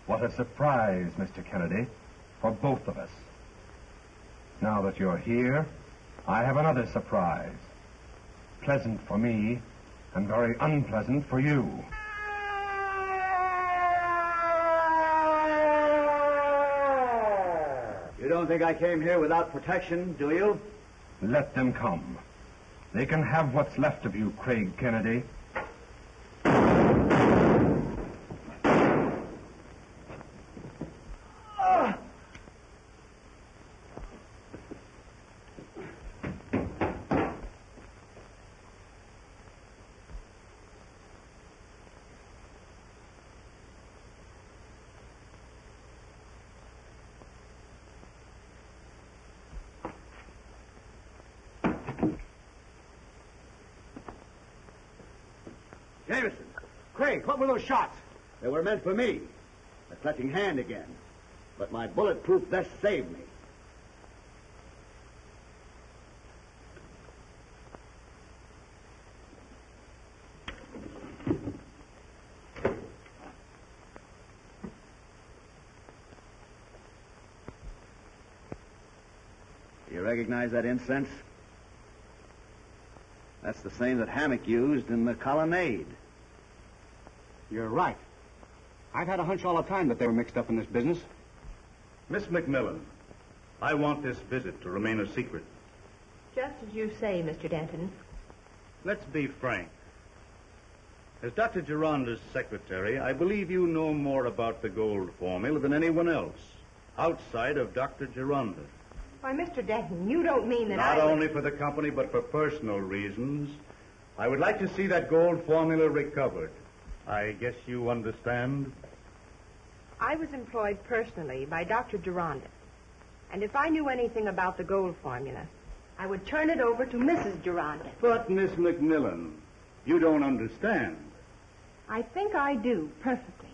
What a surprise, Mr. Kennedy, for both of us. Now that you're here, I have another surprise. Pleasant for me, and very unpleasant for you. You don't think I came here without protection, do you? Let them come. They can have what's left of you, Craig Kennedy. Jameson, Craig, what were those shots? They were meant for me. A clutching hand again. But my bulletproof vest saved me. Do you recognize that incense? That's the same that Hammock used in the colonnade. You're right. I've had a hunch all the time that they were mixed up in this business. Miss McMillan, I want this visit to remain a secret. Just as you say, Mr. Denton. Let's be frank. As Dr. Geronda's secretary, I believe you know more about the gold formula than anyone else, outside of Dr. Geronda. Why, Mr. Denton, you don't mean that Not only for the company, but for personal reasons. I would like to see that gold formula recovered. I guess you understand? I was employed personally by Dr. Geronda. And if I knew anything about the gold formula, I would turn it over to Mrs. Geronda. But, Miss McMillan, you don't understand. I think I do, perfectly.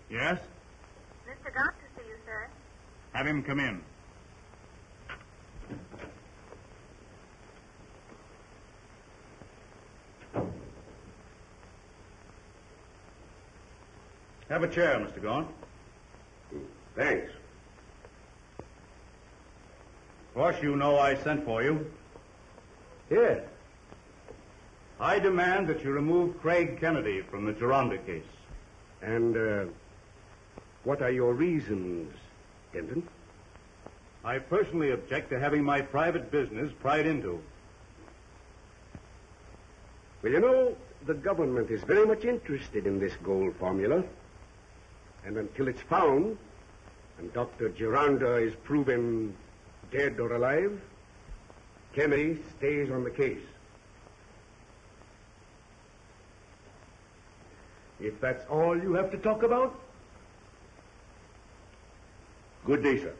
Yes? Mr. Gott to see you, sir. Have him come in. Have a chair, Mr. Gaunt. Thanks. Of course, you know I sent for you. Yes. I demand that you remove Craig Kennedy from the Geronda case. And, what are your reasons, Denton? I personally object to having my private business pried into. Well, you know, the government is very much interested in this gold formula. And until it's found, and Dr. Geronda is proven dead or alive, Kennedy stays on the case. If that's all you have to talk about, good day, sir.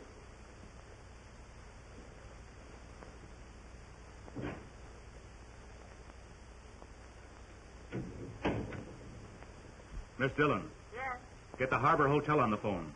Miss Dillon. Yes. Get the Harbor Hotel on the phone.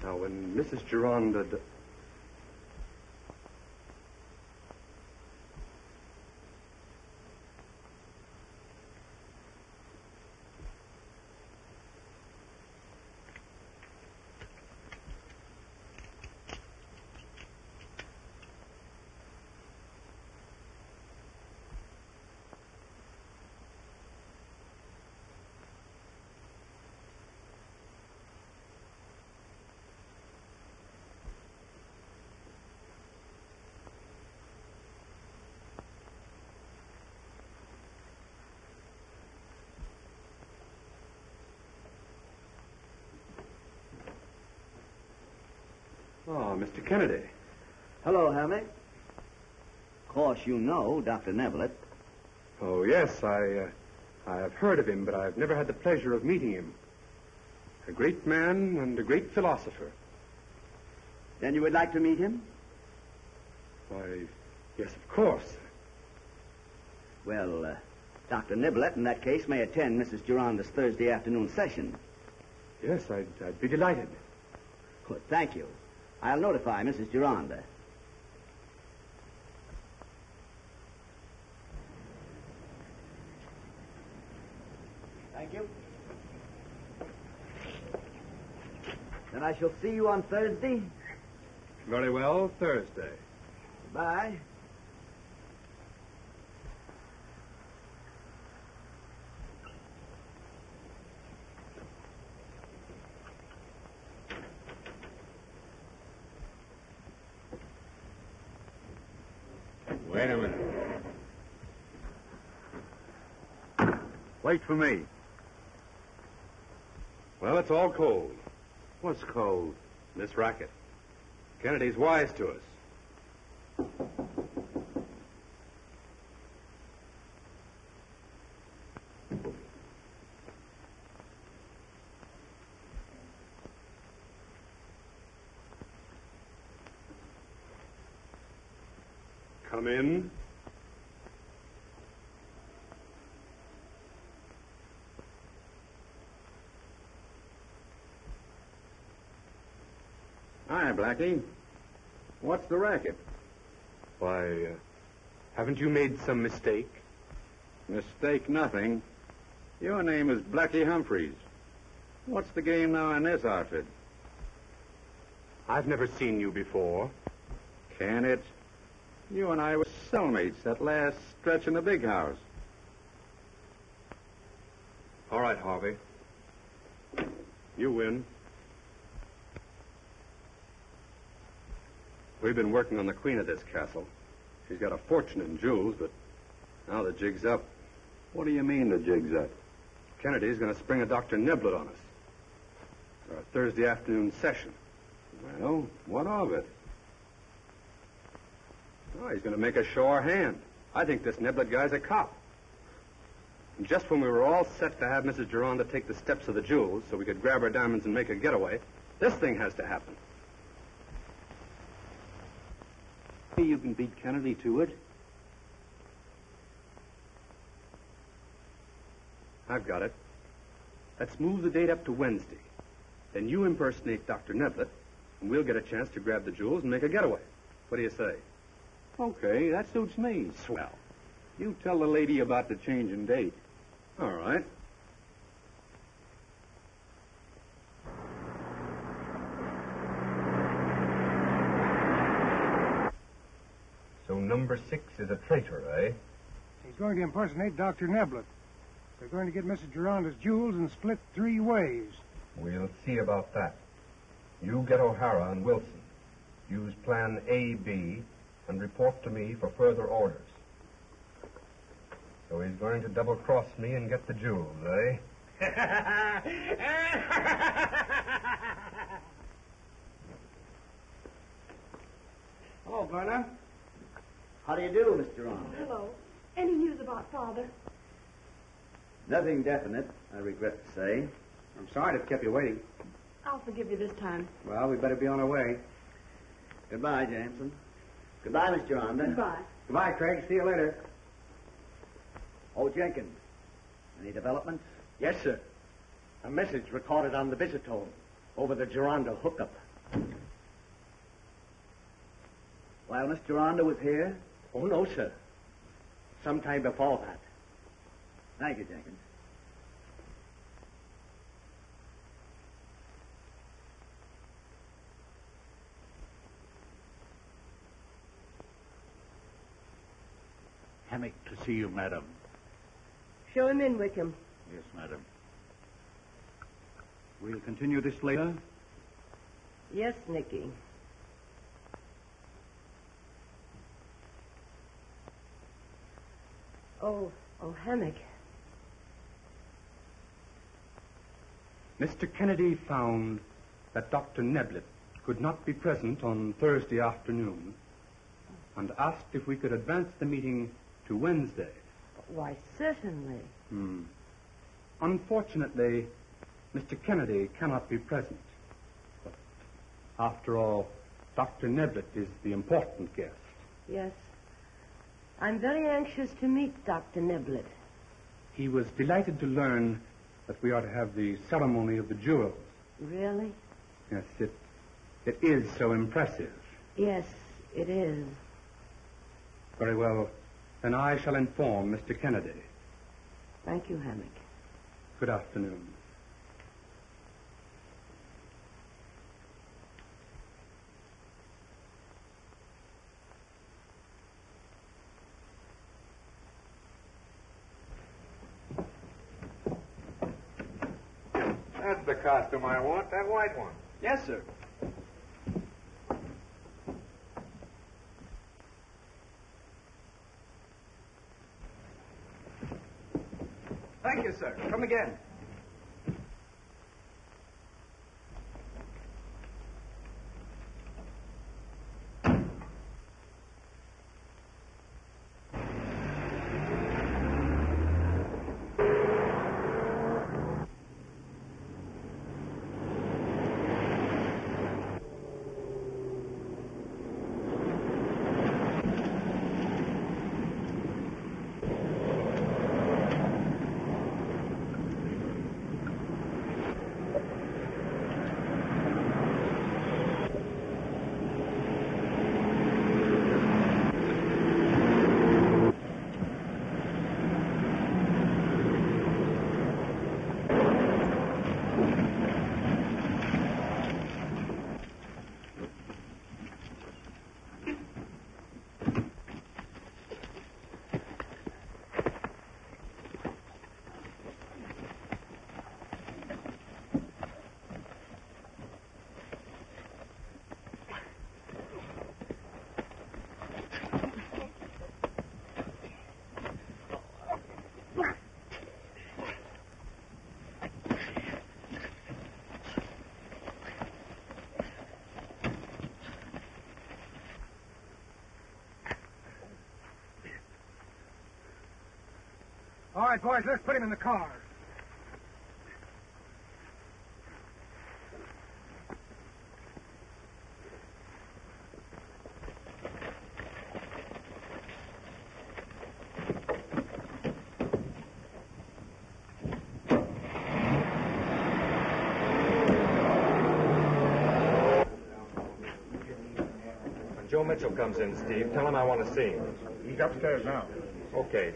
Now, when Mrs. Geronda... Oh, Mr. Kennedy. Hello, Hammock. Of course, you know Dr. Neblett. Oh, yes, I have heard of him, but I've never had the pleasure of meeting him. A great man and a great philosopher. Then you would like to meet him? Why, yes, of course. Well, Dr. Neblett, in that case, may attend Mrs. Gironda's Thursday afternoon session. Yes, I'd be delighted. Good, thank you. I'll notify Mrs. Gironda. Thank you. Then I shall see you on Thursday. Very well, Thursday. Bye. Wait a minute. Wait for me. Well, it's all cold. What's cold? This racket. Kennedy's wise to us. Come in. Hi, Blackie. What's the racket? Why, haven't you made some mistake? Mistake nothing. Your name is Blackie Humphreys. What's the game now in this outfit? I've never seen you before. Can it? You and I were cellmates that last stretch in the big house. All right, Harvey. You win. We've been working on the queen of this castle. She's got a fortune in jewels, but now the jig's up. What do you mean the jig's up? Kennedy's going to spring a Dr. Neblett on us. It's our Thursday afternoon session. Well, what of it? Oh, he's going to make us show our hand. I think this Neblett guy's a cop. And just when we were all set to have Mrs. Gironda take the steps of the jewels so we could grab her diamonds and make a getaway, this thing has to happen. You can beat Kennedy to it. I've got it. Let's move the date up to Wednesday. Then you impersonate Dr. Neblett, and we'll get a chance to grab the jewels and make a getaway. What do you say? Okay, that suits me. Swell. You tell the lady about the change in date. All right. So number 6 is a traitor, eh? He's going to impersonate Dr. Neblett. They're going to get Mrs. Gironda's jewels and split 3 ways. We'll see about that. You get O'Hara and Wilson. Use plan A-B and report to me for further orders. So he's going to double-cross me and get the jewels, eh? Hello, Verna. How do you do, Mr. Ron? Hello. Any news about Father? Nothing definite, I regret to say. I'm sorry to have kept you waiting. I'll forgive you this time. Well, we better be on our way. Goodbye, Jameson. Goodbye, Miss Gironda. Goodbye. Goodbye, Craig. See you later. Oh, Jenkins. Any developments? Yes, sir. A message recorded on the visitone over the Gironda hookup. While Miss Gironda was here? Oh, no, sir. Sometime before that. Thank you, Jenkins. Hammock to see you, madam. Show him in, Wickham. Yes, madam. We'll continue this later. Yes, Nicky. Oh, Hammock. Mr. Kennedy found that Dr. Neblett could not be present on Thursday afternoon and asked if we could advance the meeting to Wednesday. Why, certainly. Unfortunately, Mr. Kennedy cannot be present. But after all, Dr. Neblett is the important guest. Yes. I'm very anxious to meet Dr. Neblett. He was delighted to learn that we are to have the ceremony of the jewels. Really? Yes, it is so impressive. Yes, it is. Very well. Then I shall inform Mr. Kennedy. Thank you, Hammock. Good afternoon. That's the costume I want, that white one. Yes, sir. Thank you, sir. Come again. All right, boys, let's put him in the car. When Joe Mitchell comes in, Steve, tell him I want to see him. He's upstairs now. Okay.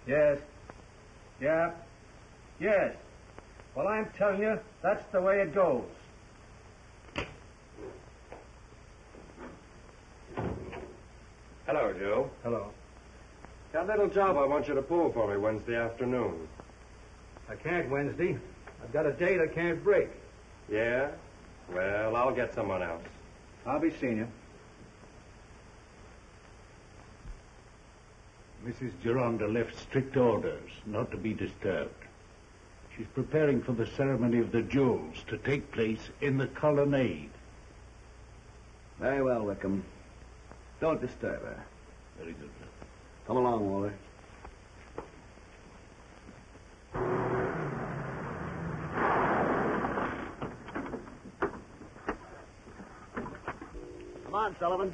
Yes. Yeah. Yes. Well, I'm telling you, that's the way it goes. Hello, Joe. Hello. Got a little job I want you to pull for me Wednesday afternoon. I can't Wednesday. I've got a date I can't break. Yeah? Well, I'll get someone else. I'll be seeing you. Mrs. Gironda left strict orders not to be disturbed. She's preparing for the ceremony of the jewels to take place in the colonnade. Very well, Wickham. Don't disturb her. Very good, sir. Come along, Walter. Come on, Sullivan.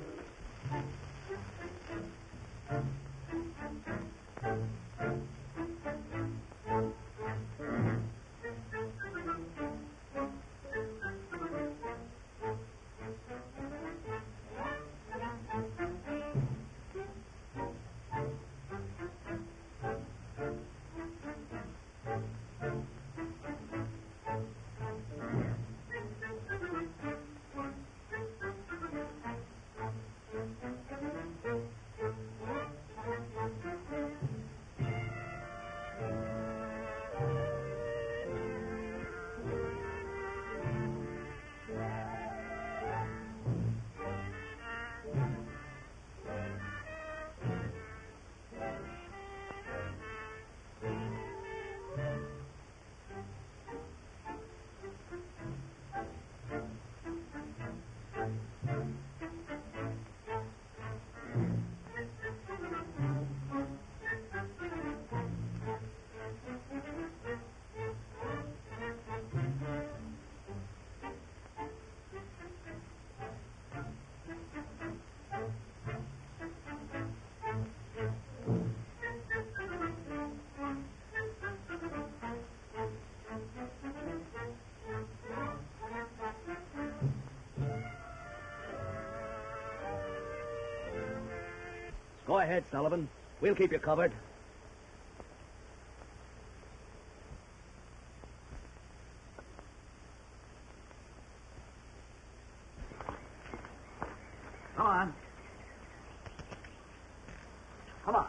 Go ahead, Sullivan. We'll keep you covered. Come on. Come on.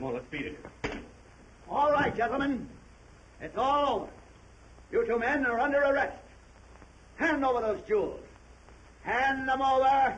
Come on, let's beat it. All right, gentlemen. It's all over. You two men are under arrest. Hand over those jewels. Hand them over.